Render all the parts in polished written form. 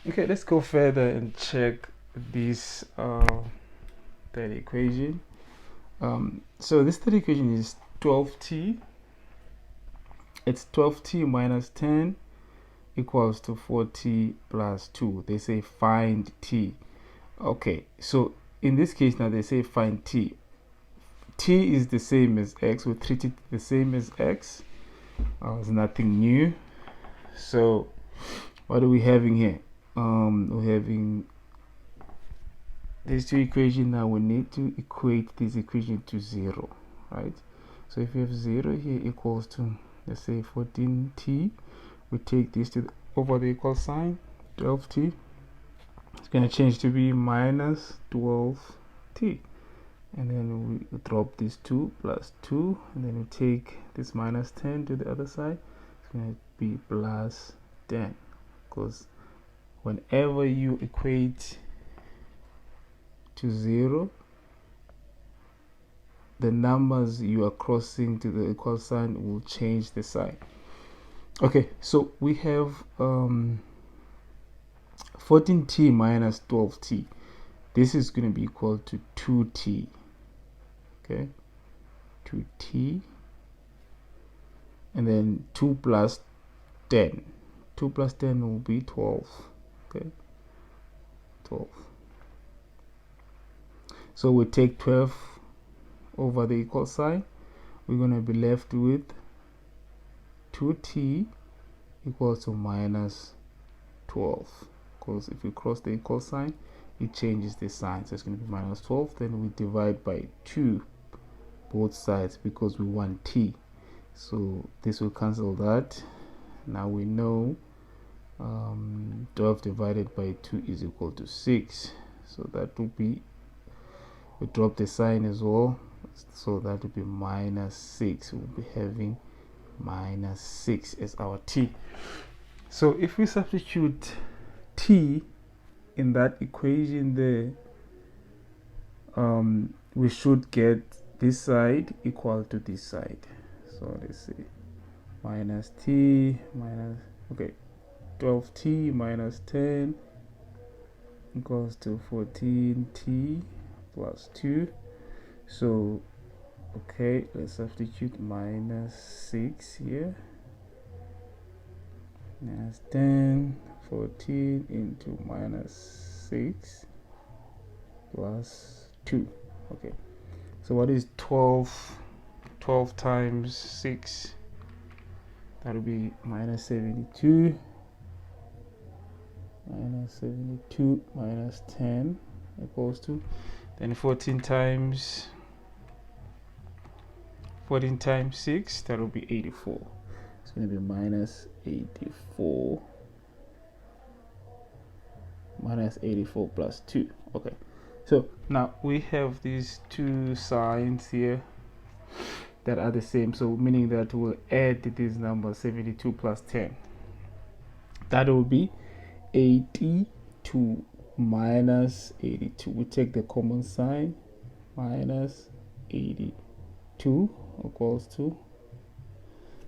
Okay, let's go further and check this third equation. So this third equation is 12t. It's 12t minus 10 equals to 4t plus 2. They say find t. Okay, so in this case now they say find t. T is the same as x. We treat it the same as x. It's nothing new. So what are we having here? We're having these two equations. Now we need to equate this equation to 0, right? So if you have 0 here equals to, let's say, 14t, we take this to over the equal sign, 12t. It's going to change to be minus 12t. And then we drop this 2 plus 2, and then we take this minus 10 to the other side. It's going to be plus 10, because whenever you equate to 0, the numbers you are crossing to the equal sign will change the sign. Okay, so we have 14t minus 12t. This is going to be equal to 2t. Okay, 2t, and then 2 plus 10. 2 plus 10 will be 12. Okay, 12. So we take 12 over the equal sign. We're going to be left with 2t equals to minus 12, because if you cross the equal sign, it changes the sign. So it's going to be minus 12. Then we divide by 2 both sides because we want t. So this will cancel that. Now we know 12 divided by 2 is equal to 6. So that will be, we drop the sign as well. So that will be minus 6. We'll be having minus 6 as our t. So if we substitute t in that equation there, we should get this side equal to this side. So let's see, minus t minus, okay, 12t minus 10 equals to 14t plus 2. So okay, let's substitute minus 6 here. Minus 10, 14 into minus 6 plus 2. Okay, so what is 12 times 6? That will be minus 72. Minus 72 minus 10 equals to, then 14 times 6, that will be 84. It's going to be minus 84. Minus 84 plus 2. Okay, so now we have these two signs here that are the same, so meaning that we'll add these numbers, 72 plus 10. That will be 82 minus 82. We take the common sign, minus 82 equals to,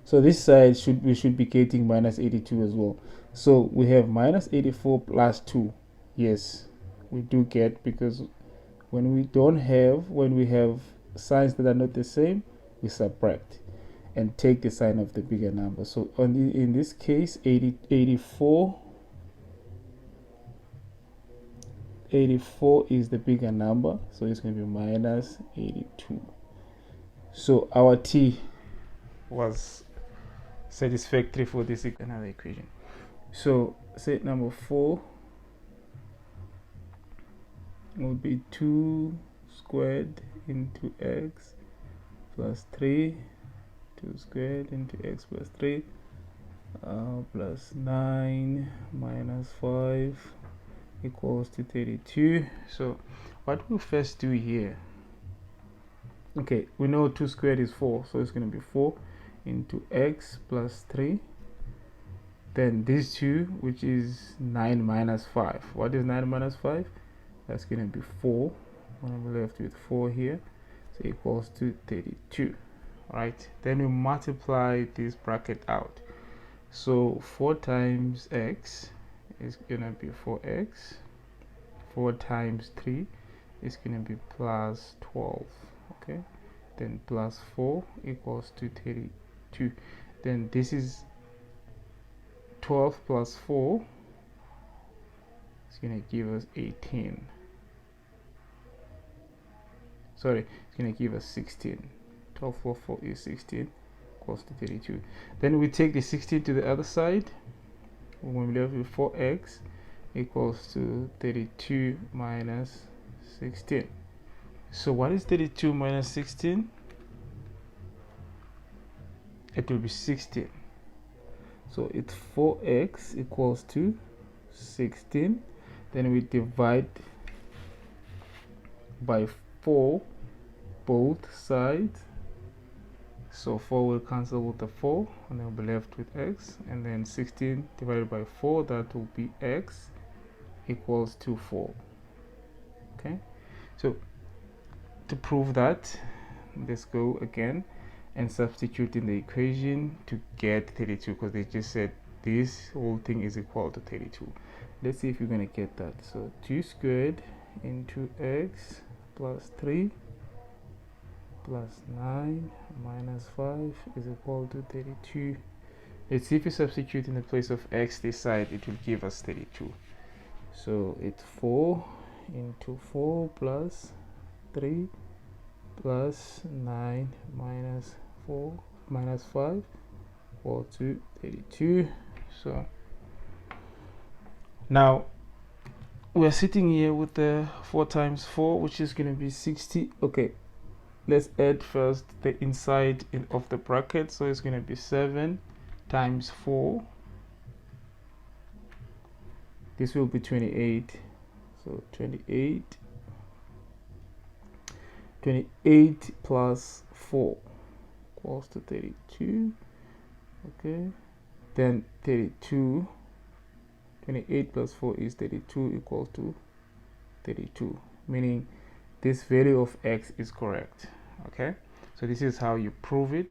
so this side we should be getting minus 82 as well. So we have minus 84 plus 2. Yes, we do get, because when we have signs that are not the same, we subtract and take the sign of the bigger number. So in this case, 84 is the bigger number, so it's going to be minus 82. So our t was satisfactory for this another equation. So set number 4 will be 2 squared into x plus 3, 2 squared into x plus 3, plus 9 minus 5 equals to 32. So what we'll first do here, okay, we know 2 squared is 4, so it's going to be 4 into x plus 3. Then this 2, which is 9 minus 5. What is 9 minus 5? That's going to be 4. I'm left with 4 here, so equals to 32. Right, then we multiply this bracket out. So 4 times x is gonna be 4x. 4 times 3 is gonna be plus 12. Okay, then plus 4 equals to 32. Then this is 12 plus 4 is gonna give us 18. Sorry, it's gonna give us 16. 12 plus 4 is 16, equals to 32. Then we take the 16 to the other side. When we left with 4x equals to 32 minus 16. So what is 32 minus 16? It will be 16. So it's 4x equals to 16. Then we divide by 4 both sides. So 4 will cancel with the 4, and then we'll be left with x. And then 16 divided by 4, that will be x equals to 4. Okay, so to prove that, let's go again and substitute in the equation to get 32, because they just said this whole thing is equal to 32. Let's see if you're going to get that. So 2 squared into x plus 3 plus 9 minus 5 is equal to 32. Let's see if you substitute in the place of x this side, it will give us 32. So it's 4 into 4 plus 3 plus 9 minus 4 minus 5 equal to 32. So now we're sitting here with the 4 times 4, which is going to be 60. Okay, let's add first the inside of the bracket. So it's going to be 7 times 4. This will be 28. So 28 plus 4 equals to 32. Okay, then 32. 28 plus 4 is 32 equals to 32, meaning this value of x is correct. Okay, so this is how you prove it.